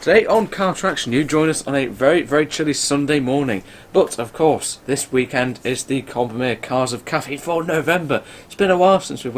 Today on Car Traction, you join us on a very, very chilly Sunday morning. But, of course, this weekend is the Combermere Cars of Caffeine for November. It's been a while since we've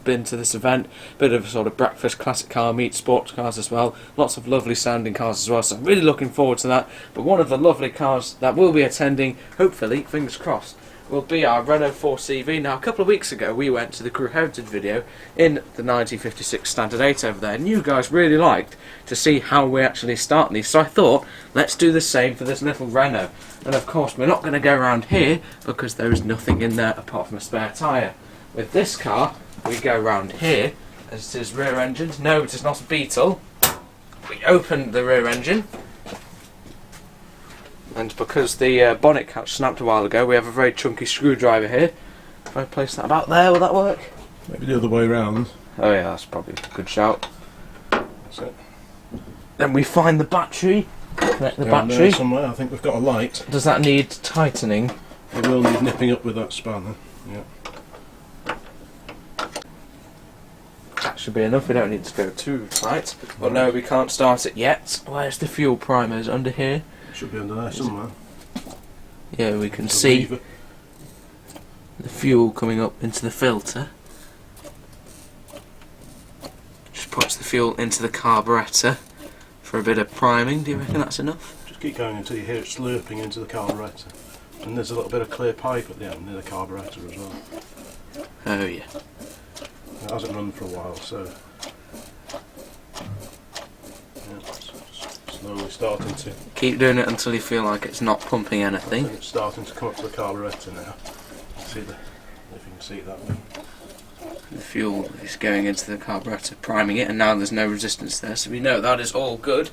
been to this event. Bit of a sort of breakfast, classic car meet, sports cars as well. Lots of lovely sounding cars as well, so I'm really looking forward to that. But one of the lovely cars that we'll be attending, hopefully, fingers crossed, will be our Renault 4CV. Now, a couple of weeks ago, we went to the Crew Heritage video in the 1956 Standard 8 over there, and you guys really liked to see how we actually start these. So I thought, let's do the same for this little Renault. And of course, we're not going to go around here because there is nothing in there apart from a spare tyre. With this car, we go around here, as it is rear engine. No, it is not a Beetle. We open the rear engine. And because the bonnet catch snapped a while ago, we have a very chunky screwdriver here. If I place that about there, will that work? Maybe the other way around. Oh yeah, that's probably a good shout. That's it. Then we find the battery. Connect the Down battery. there somewhere. I think we've got a light. Does that need tightening? It will need nipping up with that spanner. Yeah. That should be enough. We don't need to go too tight. But no, we can't start it yet. Where's the fuel primers? Under here? Should be under there somewhere. Yeah, we can It's a see lever. the fuel coming up into the filter. Just puts the fuel into the carburettor for a bit of priming. Do you reckon that's enough? Just keep going until you hear it slurping into the carburettor. And there's a little bit of clear pipe at the end near the carburettor as well. Oh yeah. It hasn't run for a while, so yeah, it's slowly starting to. Keep doing it until you feel like it's not pumping I anything. think it's starting to come up to the carburettor now. See if you can see it that way. The fuel is going into the carburettor, priming it, and now there's no resistance there, so we know that is all good.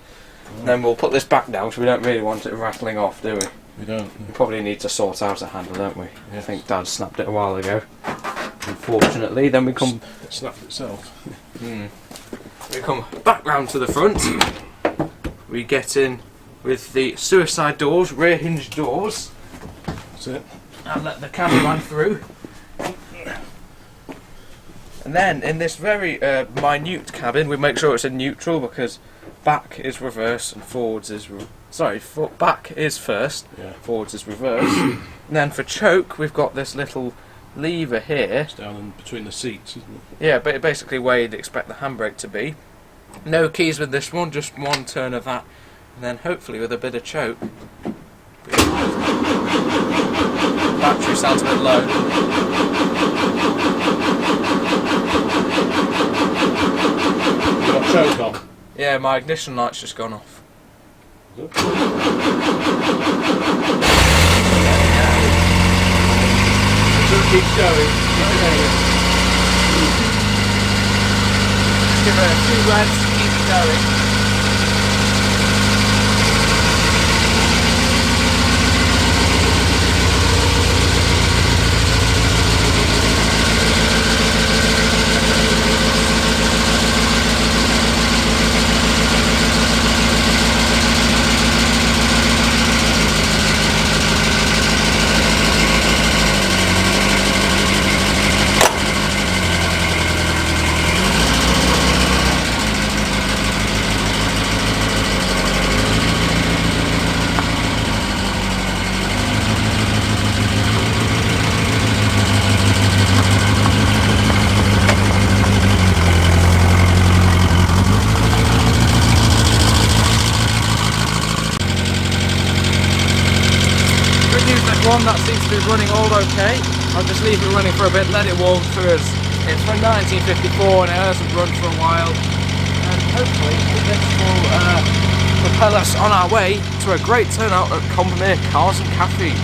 And then we'll put this back down, because we don't really want it rattling off, do we? We don't. We probably need to sort out a handle, don't we? I think Dad snapped it a while ago. Unfortunately, then we come. It snapped itself. We come back round to the front. We get in with the suicide doors, rear hinge doors, That's it. and let the cameraman through. And then in this very minute cabin, we make sure it's in neutral because back is reverse and forwards is back is first, Yeah. forwards is reverse. And then for choke, we've got this little lever here. It's down in between the seats, isn't it? Yeah, but basically where you'd expect the handbrake to be. No keys with this one, just one turn of that, and then hopefully with a bit of choke. Battery sounds a bit low. You got choke on. Yeah, my ignition light's just gone off. Is it? Keep going. Just give it a few revs, keep it going. One that seems to be running all okay. I'll just leave it running for a bit, let it warm through us. It's from 1954 and it hasn't run for a while. And hopefully this will propel us on our way to a great turnout at Combermere Cars and Caffeine.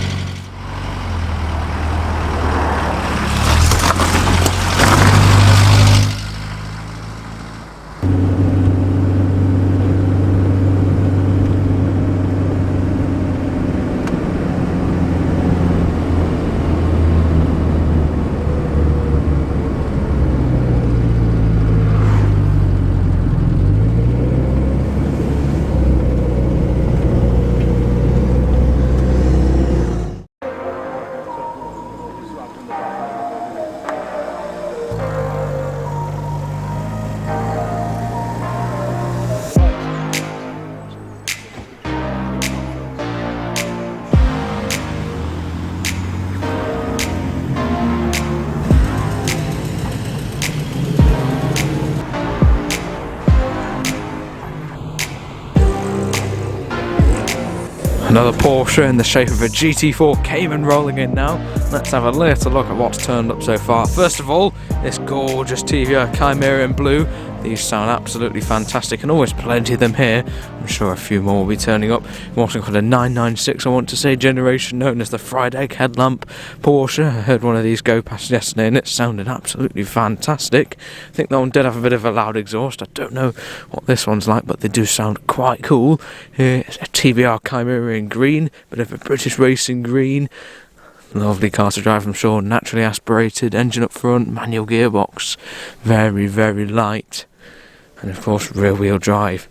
Another Porsche in the shape of a GT4 Cayman rolling in now. Let's have a little look at what's turned up so far. First of all, this gorgeous TVR Chimera in blue. These sound absolutely fantastic, and always plenty of them here. I'm sure a few more will be turning up. We've also got a 996, I want to say, generation known as the fried egg headlamp Porsche. I heard one of these go past yesterday and it sounded absolutely fantastic. I think that one did have a bit of a loud exhaust. I don't know what this one's like, but they do sound quite cool. Here's a TVR Chimera in green, bit of a British racing green. Lovely car to drive, I'm sure. Naturally aspirated, engine up front, manual gearbox. Very, very light. And of course, rear wheel drive.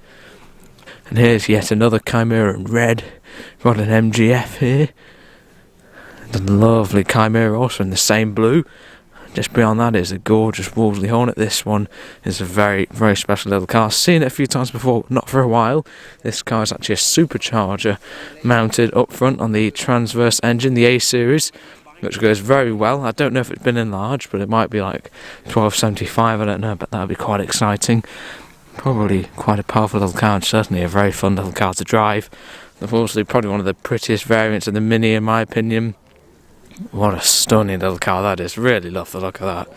And here's yet another Chimera in red. We've got an MGF here. The lovely Chimera also in the same blue. Just beyond that is a gorgeous Wolseley Hornet. This one is a very, very special little car. Seen it a few times before, not for a while. This car is actually a supercharger mounted up front on the transverse engine, the A series, which goes very well. I don't know if it's been enlarged, but it might be like 1275, I don't know, but that would be quite exciting. Probably quite a powerful little car, and certainly a very fun little car to drive. Unfortunately, probably one of the prettiest variants of the Mini in my opinion. What a stunning little car that is. Really love the look of that.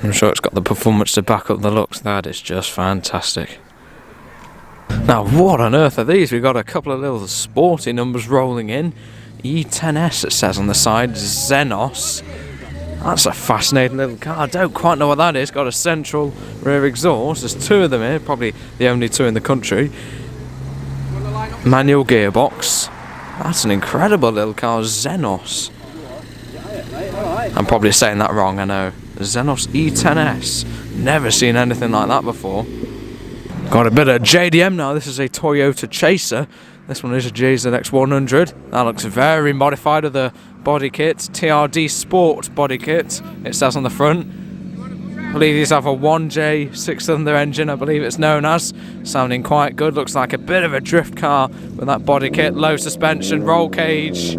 I'm sure it's got the performance to back up the looks. That is just fantastic. Now, what on earth are these? We've got a couple of little sporty numbers rolling in. E10S, it says on the side. Xenos. That's a fascinating little car. I don't quite know what that is. Got a central rear exhaust. There's two of them here. Probably the only two in the country. Manual gearbox. That's an incredible little car, Xenos. I'm probably saying that wrong, I know. Xenos E10S. Never seen anything like that before. Got a bit of JDM now. This is a Toyota Chaser. This one is a JZX100. That looks very modified with the body kit. TRD Sport body kit, it says on the front. I believe these have a 1J 6-cylinder engine, I believe it's known as. Sounding quite good, looks like a bit of a drift car with that body kit, low suspension, roll cage.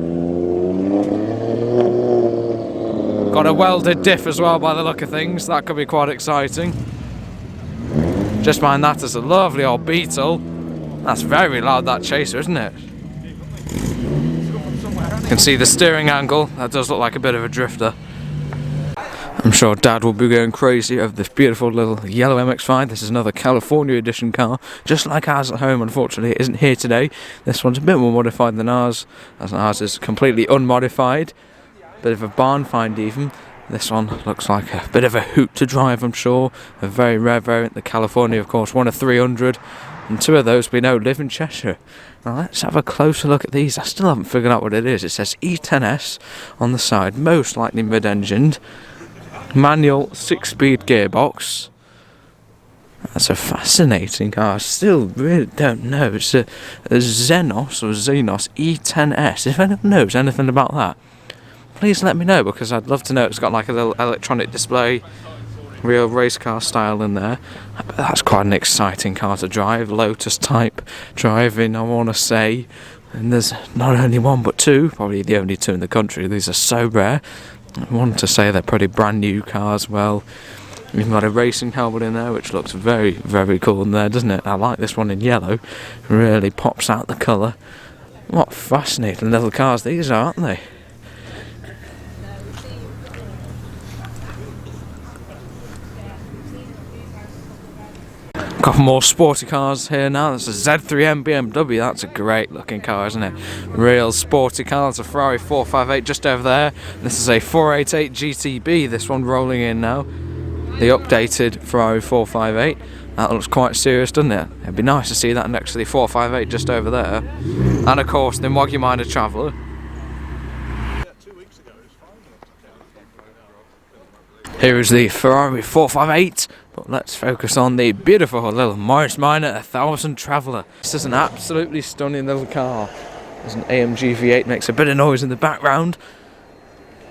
Got a welded diff as well by the look of things, that could be quite exciting. Just behind that is a lovely old Beetle. That's very loud, that Chaser, isn't it? You can see the steering angle, that does look like a bit of a drifter. I'm sure Dad will be going crazy over this beautiful little yellow MX-5. This is another California edition car, just like ours at home. Unfortunately, it isn't here today. This one's a bit more modified than ours, as ours is completely unmodified. Bit of a barn find even. This one looks like a bit of a hoot to drive, I'm sure. A very rare variant. The California, of course, one of 300. And two of those we know live in Cheshire. Now let's have a closer look at these. I still haven't figured out what it is. It says E10S on the side, most likely mid-engined. Manual 6-speed gearbox. That's a fascinating car. I still really don't know. It's a Xenos or Xenos E10S. If anyone knows anything about that, please let me know, because I'd love to know. It's got like a little electronic display, real race car style in there. But that's quite an exciting car to drive. Lotus type driving, I want to say. And there's not only one but two, probably the only two in the country. These are so rare. I want to say they're pretty brand new cars. Well, we've got a racing helmet in there, which looks very, very cool in there, doesn't it? I like this one in yellow. Really pops out the colour. What fascinating little cars these are, aren't they? Couple more sporty cars here now. That's a Z3M BMW. That's a great looking car, isn't it? Real sporty car. That's a Ferrari 458 just over there. This is a 488 GTB. This one rolling in now. The updated Ferrari 458. That looks quite serious, doesn't it? It'd be nice to see that next to the 458 just over there. And of course, the Wagyu Minor Traveller. Here is the Ferrari 458. But let's focus on the beautiful little Morris Minor 1000 Traveller. This is an absolutely stunning little car. There's an AMG V8, makes a bit of noise in the background.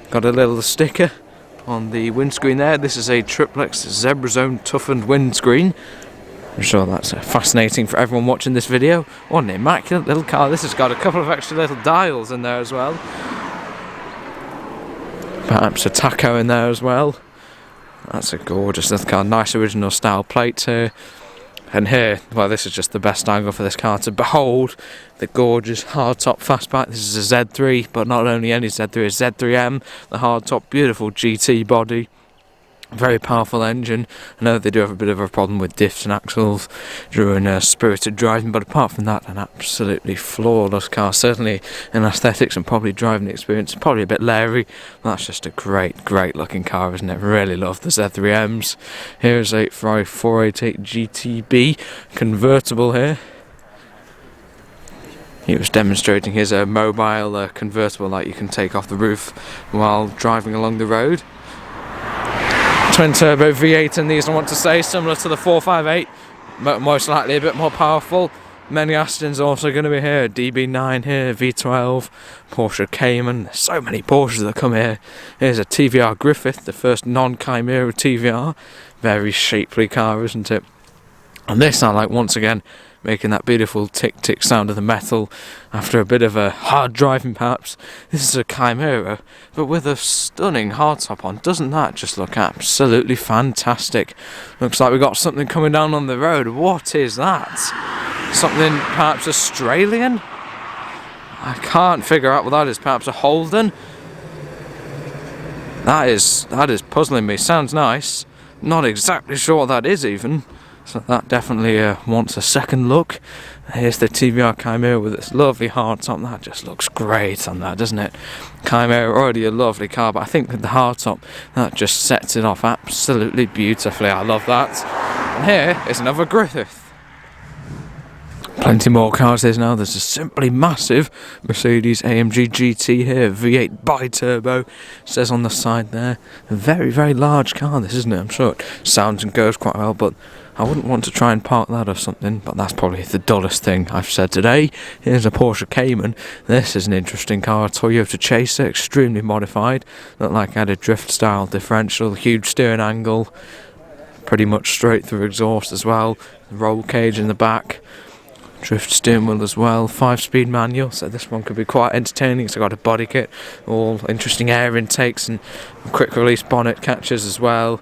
Got a little sticker on the windscreen there. This is a triplex Zebra Zone toughened windscreen. I'm sure that's fascinating for everyone watching this video. What an immaculate little car. This has got a couple of extra little dials in there as well. Perhaps a tacho in there as well. That's a gorgeous little car. Nice original style plates here. And here, well, this is just the best angle for this car to behold the gorgeous hardtop fastback. This is a Z3, but not only any Z3, a Z3M, the hardtop, beautiful GT body. Very powerful engine. I know they do have a bit of a problem with diffs and axles during spirited driving, but apart from that, an absolutely flawless car. Certainly in aesthetics and probably driving experience, probably a bit leery. That's just a great looking car, isn't it? Really love the Z3Ms. Here's a 488 GTB convertible here. He was demonstrating his mobile convertible that you can take off the roof while driving along the road. Twin turbo V8 in these, I want to say, similar to the 458, most likely a bit more powerful. Many Astons also going to be here, DB9 here, V12, Porsche Cayman, so many Porsches that come here. Here's a TVR Griffith, the first non-Chimera TVR, very shapely car, isn't it? And this I like, once again, making that beautiful tick-tick sound of the metal after a bit of a hard driving perhaps. This is a Chimera, but with a stunning hardtop on. Doesn't that just look absolutely fantastic? Looks like we've got something coming down on the road. What is that? Something perhaps Australian? I can't figure out what that is. Perhaps a Holden? That is puzzling me. Sounds nice. Not exactly sure what that is even. So that definitely wants a second look. Here's the TVR Chimera with its lovely hardtop. That just looks great on that, doesn't it? Chimera, already a lovely car, but I think with the hardtop, that just sets it off absolutely beautifully. I love that. And here is another Griffith. Plenty more cars there now. There's a simply massive Mercedes AMG GT here, V8 bi-turbo, says on the side there. A very large car this, isn't it? I'm sure it sounds and goes quite well, but I wouldn't want to try and park that or something, but that's probably the dullest thing I've said today. Here's a Porsche Cayman. This is an interesting car, a Toyota Chaser, extremely modified. Looked like it had a drift style differential, huge steering angle, pretty much straight through exhaust as well, roll cage in the back. Drift steering wheel as well, 5-speed manual, so this one could be quite entertaining. It's got a body kit, all interesting air intakes and quick release bonnet catches as well.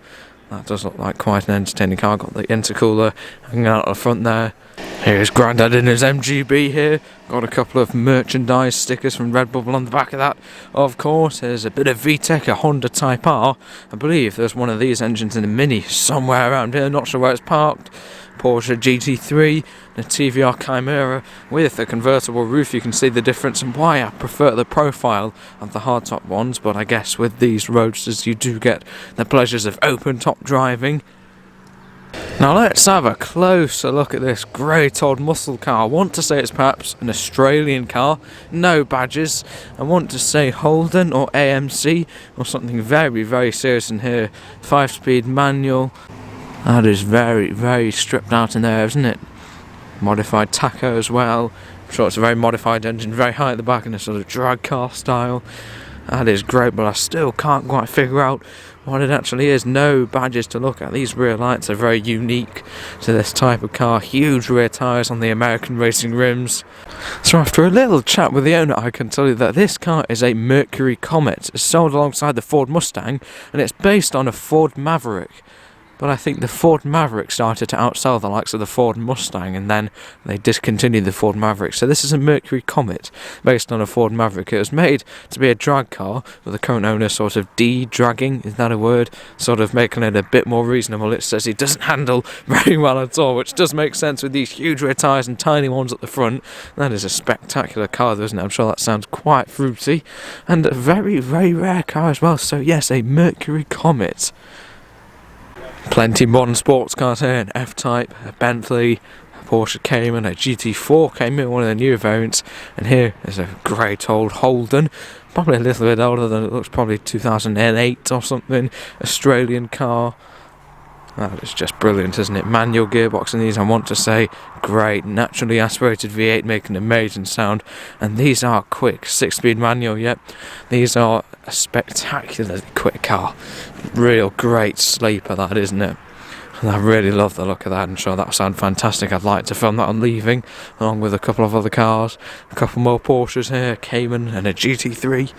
That does look like quite an entertaining car. Got the intercooler hanging out the front there. Here's Grandad in his MGB here. Got a couple of merchandise stickers from Redbubble on the back of that. Of course, there's a bit of VTEC, a Honda Type R. I believe there's one of these engines in a Mini somewhere around here. Not sure where it's parked. Porsche GT3, the TVR Chimera with a convertible roof. You can see the difference and why I prefer the profile of the hardtop ones, but I guess with these roadsters you do get the pleasures of open top driving. Now let's have a closer look at this great old muscle car. I want to say it's perhaps an Australian car, no badges. I want to say Holden or AMC or something very serious in here. 5-speed manual. That is very stripped out in there, isn't it? Modified tacho as well. I'm sure it's a very modified engine, very high at the back in a sort of drag car style. That is great, but I still can't quite figure out what it actually is. No badges to look at. These rear lights are very unique to this type of car. Huge rear tyres on the American racing rims. So after a little chat with the owner, I can tell you that this car is a Mercury Comet. It's sold alongside the Ford Mustang, and it's based on a Ford Maverick. But I think the Ford Maverick started to outsell the likes of the Ford Mustang, and then they discontinued the Ford Maverick. So this is a Mercury Comet based on a Ford Maverick. It was made to be a drag car, with the current owner sort of de-dragging, is that a word? Sort of making it a bit more reasonable. It says it doesn't handle very well at all, which does make sense with these huge rear tyres and tiny ones at the front. That is a spectacular car, isn't it? I'm sure that sounds quite fruity. And a very rare car as well. So yes, a Mercury Comet. Plenty modern sports cars here, an F-Type, a Bentley, a Porsche Cayman, a GT4 Cayman, one of the newer variants, and here is a great old Holden, probably a little bit older than it looks, probably 2008 or something, Australian car. That is just brilliant, isn't it? Manual gearbox in these, I want to say, great, naturally aspirated V8 making an amazing sound, and these are quick, 6-speed manual, yep, these are a spectacularly quick car, real great sleeper that, isn't it? And I really love the look of that. I'm sure that'll sound fantastic. I'd like to film that on leaving, along with a couple of other cars, a couple more Porsches here, Cayman and a GT3.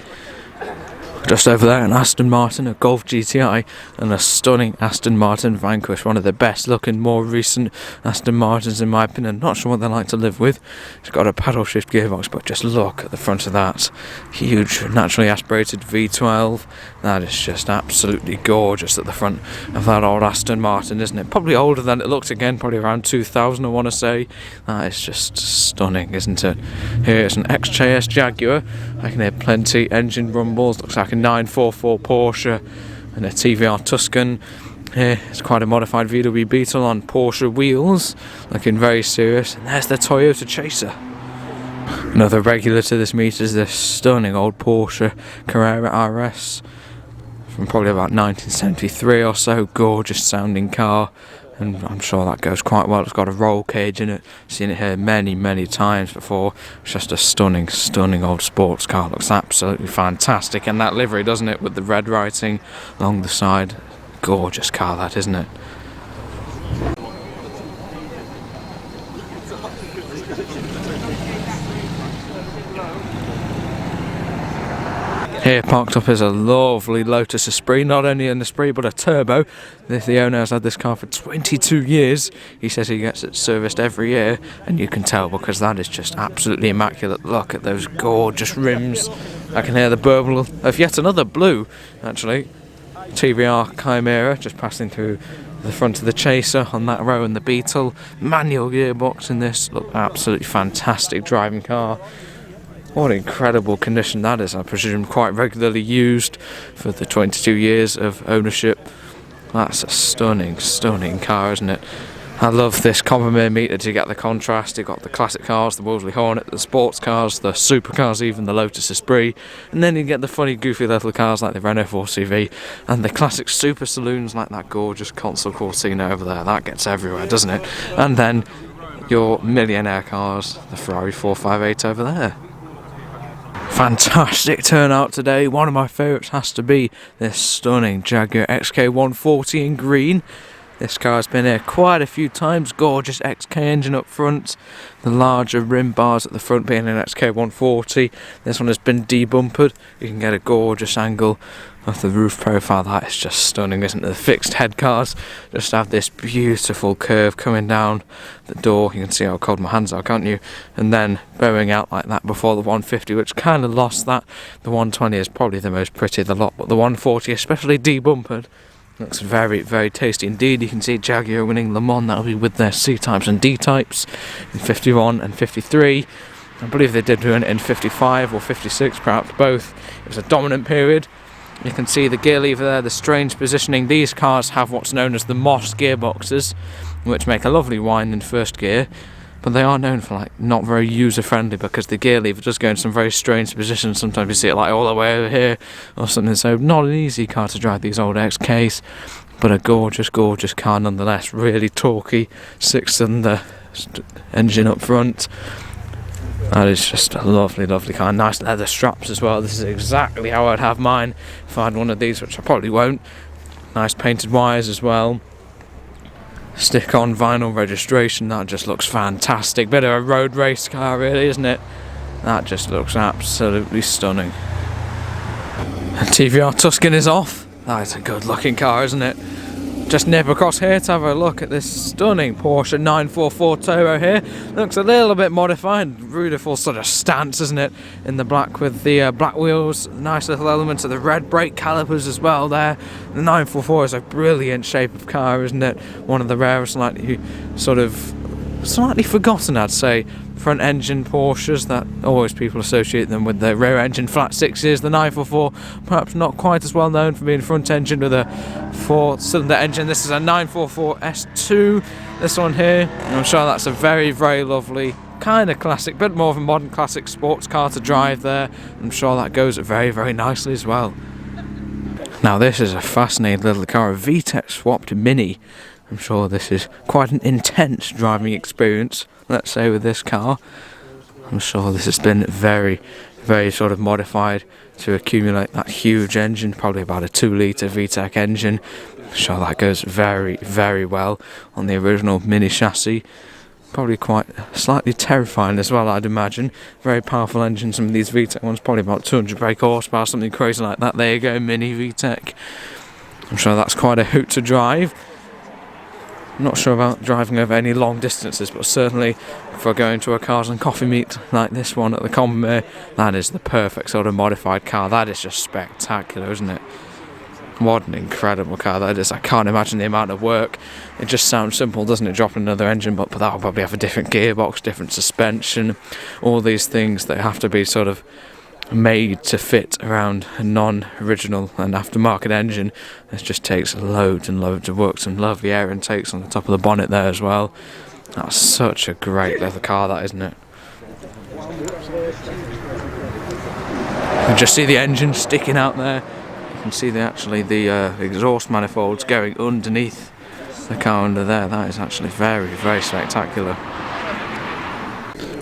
Just over there, an Aston Martin, a Golf GTI, and a stunning Aston Martin Vanquish. One of the best looking, more recent Aston Martins in my opinion. Not sure what they like to live with. It's got a paddle shift gearbox, but just look at the front of that. Huge, naturally aspirated V12. That is just absolutely gorgeous at the front of that old Aston Martin, isn't it? Probably older than it looks again, probably around 2000 I want to say. That is just stunning, isn't it? Here's an XJS Jaguar. I can hear plenty engine rumbles. Looks like a 944 Porsche and a TVR Tuscan. Here it's quite a modified VW Beetle on Porsche wheels, looking very serious. And there's the Toyota Chaser. Another regular to this meet is this stunning old Porsche Carrera RS from probably about 1973 or so. Gorgeous sounding car, and I'm sure that goes quite well. It's got a roll cage in it. Seen it here many times before. It's just a stunning old sports car. Looks absolutely fantastic, and that livery, doesn't it, with the red writing along the side. Gorgeous car that, isn't it? Here parked up is a lovely Lotus Esprit, not only an Esprit but a turbo. The owner has had this car for 22 years. He says he gets it serviced every year, and you can tell because that is just absolutely immaculate. Look at those gorgeous rims. I can hear the burble of yet another blue, actually. TVR Chimera just passing through the front of the Chaser on that row, and the Beetle. Manual gearbox in this. Look, absolutely fantastic driving car. What incredible condition that is. I presume quite regularly used for the 22 years of ownership. That's a stunning car, isn't it? I love this Combermere meter to get the contrast. You've got the classic cars, the Wolseley Hornet, the sports cars, the supercars, even the Lotus Esprit. And then you get the funny, goofy little cars like the Renault 4CV and the classic super saloons like that gorgeous Consul Cortina over there. That gets everywhere, doesn't it? And then your millionaire cars, the Ferrari 458 over there. Fantastic turnout today. One of my favourites has to be this stunning Jaguar XK140 in green. This car has been here quite a few times. Gorgeous XK engine up front. The larger rim bars at the front being an XK140. This one has been debumpered. You can get a gorgeous angle of the roof profile. That is just stunning, isn't it? The fixed head cars just have this beautiful curve coming down the door. You can see how cold my hands are, can't you? And then bowing out like that before the 150, which kind of lost that. The 120 is probably the most pretty of the lot, but the 140, especially debumpered, looks very tasty indeed. You can see Jaguar winning Le Mans. That'll be with their C-types and D-types in 51 and 53. I believe they did win it in 55 or 56, perhaps both. It was a dominant period. You can see the gear lever there, the strange positioning. These cars have what's known as the Moss gearboxes, which make a lovely whine in first gear, but they are known for not very user friendly because the gear lever does go in some very strange positions. Sometimes you see it all the way over here or something, so not an easy car to drive, these old XKs, but a gorgeous car nonetheless. Really torquey 6-cylinder engine up front. That is just a lovely car. Nice leather straps as well. This is exactly how I'd have mine if I had one of these, which I probably won't. Nice painted wires as well. Stick on vinyl registration. That just looks fantastic. Bit of a road race car really, isn't it? That just looks absolutely stunning. And TVR Tuscan is off. That is a good looking car, isn't it? Just nip across here to have a look at this stunning Porsche 944 Turbo here. Looks a little bit modified, beautiful sort of stance, isn't it? In the black with the black wheels, nice little elements of the red brake calipers as well there. The 944 is a brilliant shape of car, isn't it? One of the rarest, slightly forgotten, I'd say, front engine Porsches that always people associate them with the rear engine flat sixes. The 944 perhaps not quite as well known for being front engine with a 4-cylinder engine. This is a 944 S2, this one here. I'm sure that's a very lovely kind of classic, bit more of a modern classic sports car to drive there. I'm sure that goes very nicely as well. Now this is a fascinating little car, a VTEC swapped Mini. I'm sure this is quite an intense driving experience, let's say, with this car. I'm sure this has been very sort of modified to accumulate that huge engine, probably about a 2-litre VTEC engine. I'm sure that goes very well on the original Mini chassis. probably quite slightly terrifying as well, I'd imagine. Very powerful engine, some of these VTEC ones, probably about 200 brake horsepower, something crazy like that. There you go, mini VTEC. I'm sure that's quite a hoot to drive. I'm not sure about driving over any long distances, but certainly for going to a cars and coffee meet like this one at the Combermere, that is the perfect sort of modified car. That is just spectacular, isn't it? What an incredible car that is. I can't imagine the amount of work. It just sounds simple, doesn't it, dropping another engine, but that will probably have a different gearbox, different suspension, all these things that have to be sort of made to fit around a non-original and aftermarket engine. It just takes loads and loads of work. Some lovely air intakes on the top of the bonnet there as well. That's such a great little car, that, isn't it? You can just see the engine sticking out there. You can see the exhaust manifolds going underneath the car under there. That is actually very, very spectacular.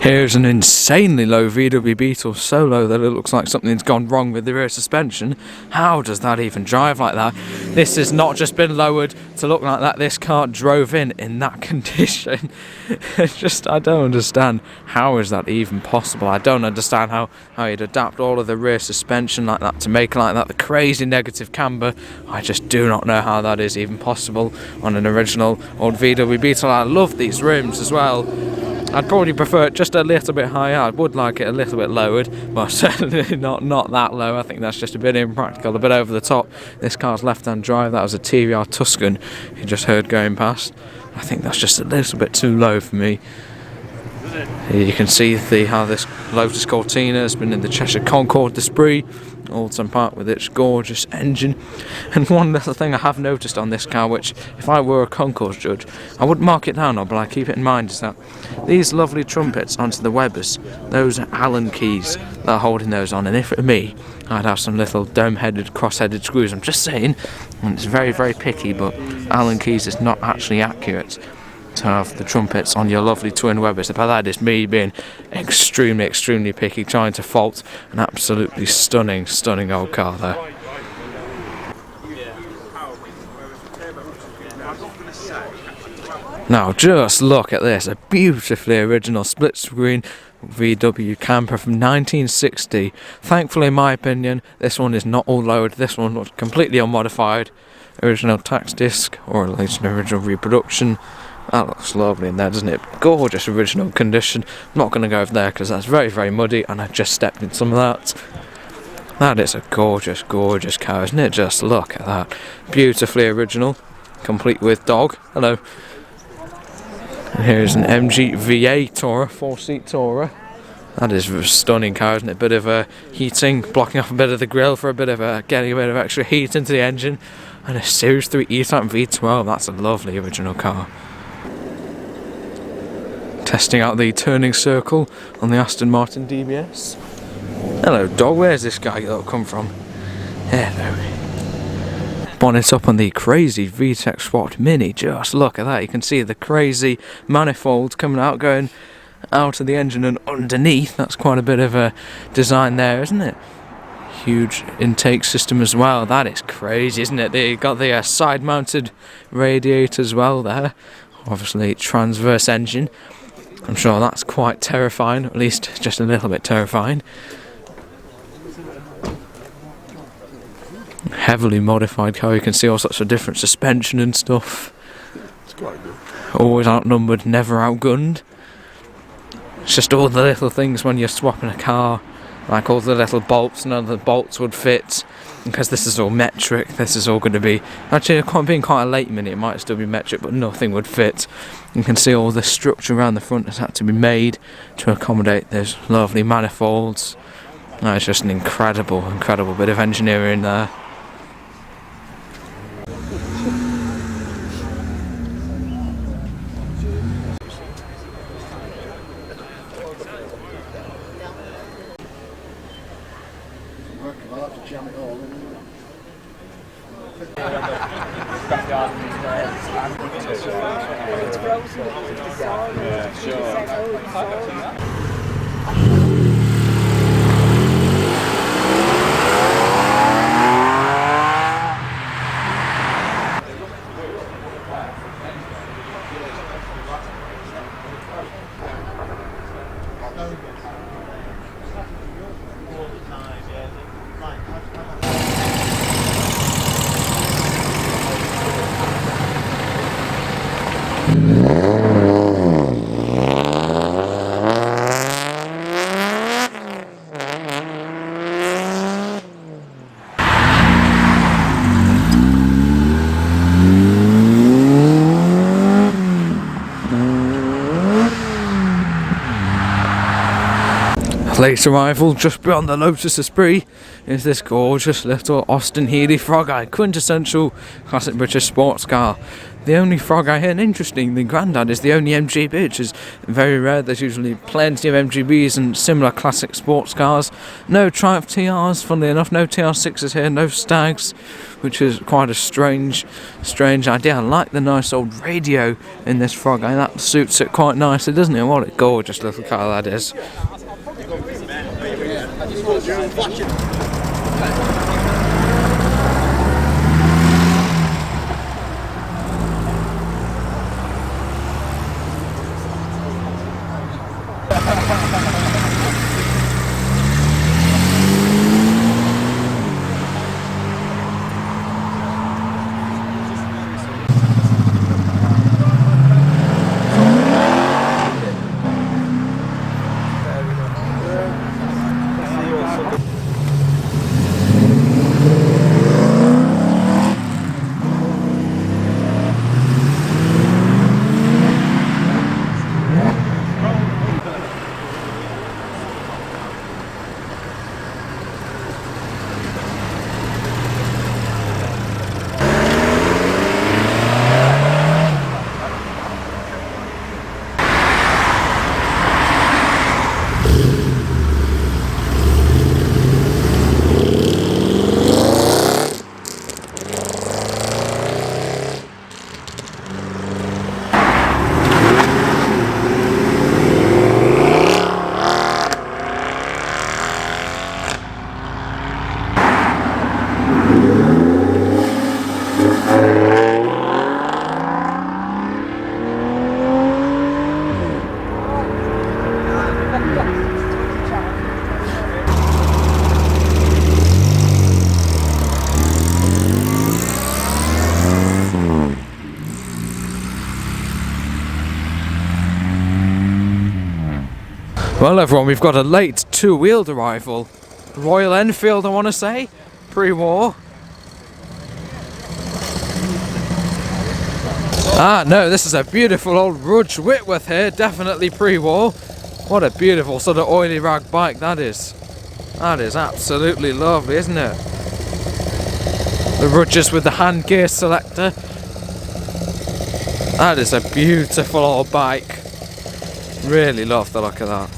Here's an insanely low VW Beetle, so low that it looks like something's gone wrong with the rear suspension. How does that even drive like that? This has not just been lowered to look like that, this car drove in that condition. It's just, I don't understand, how is that even possible? I don't understand how you'd adapt all of the rear suspension like that to make it like that. The crazy negative camber, I just do not know how that is even possible on an original old VW Beetle. I love these rims as well. I'd probably prefer it just a little bit higher. I would like it a little bit lowered, but certainly not that low. I think that's just a bit impractical, a bit over the top. This car's left-hand drive, that was a TVR Tuscan you just heard going past. I think that's just a little bit too low for me. Here you can see how this Lotus Cortina has been in the Cheshire Concorde D'Esprit, Alton Park with its gorgeous engine. And one little thing I have noticed on this car, which if I were a concours judge I wouldn't mark it down, but I keep it in mind, is that these lovely trumpets onto the Webbers, those are Allen keys that are holding those on, and if it were me I'd have some little dome-headed, cross-headed screws. I'm just saying, and it's very, very picky, but Allen keys is not actually accurate to have the trumpets on your lovely twin Webbers. But that is me being extremely, extremely picky, trying to fault an absolutely stunning, stunning old car there. Now just look at this, a beautifully original split screen VW camper from 1960. Thankfully, in my opinion, this one is not all lowered. This one was completely unmodified. Original tax disc, or at least an original reproduction. That looks lovely in there, doesn't it? Gorgeous original condition. I'm not going to go over there because that's very, very muddy, and I just stepped in some of that. That is a gorgeous, gorgeous car, isn't it? Just look at that. Beautifully original, complete with dog. Hello. And here's an MG VA Tourer, 4-seat Tourer. That is a stunning car, isn't it? Bit of heating, blocking off a bit of the grille for getting a bit of extra heat into the engine. And a Series 3 E-Type V12, that's a lovely original car. Testing out the turning circle on the Aston Martin DBS. Hello dog, where's this guy come from? Hello. Bonnet up on the crazy VTEC Sport Mini, just look at that. You can see the crazy manifolds coming out, going out of the engine and underneath. That's quite a bit of a design there, isn't it? Huge intake system as well. That is crazy, isn't it? They got the side mounted radiator as well there. Obviously transverse engine. I'm sure that's quite terrifying, at least just a little bit terrifying. Heavily modified car, you can see all sorts of different suspension and stuff. It's quite good. Always outnumbered, never outgunned. It's just all the little things when you're swapping a car, like all the little bolts, none of the bolts would fit. Because this is all metric, this is all going to be... Actually, being quite a late Mini, it might still be metric, but nothing would fit. You can see all the structure around the front has had to be made to accommodate those lovely manifolds. It's just an incredible, incredible bit of engineering there. Late arrival just beyond the Lotus Esprit is this gorgeous little Austin Healey Frog Eye, quintessential classic British sports car. The only Frog Eye here, and interesting, the Grandad is the only MGB, which is very rare. There's usually plenty of MGBs and similar classic sports cars. No Triumph TRs, funnily enough, no TR6s here, no Stags, which is quite a strange idea. I like the nice old radio in this Frog Eye, that suits it quite nicely, doesn't it? What a gorgeous little car that is. Well everyone, we've got a late two-wheeled arrival. Royal Enfield, I want to say, pre-war. Ah no, this is a beautiful old Rudge Whitworth here, definitely pre-war. What a beautiful sort of oily rag bike that is. That is absolutely lovely, isn't it? The Rudges with the hand gear selector. That is a beautiful old bike. Really love the look of that.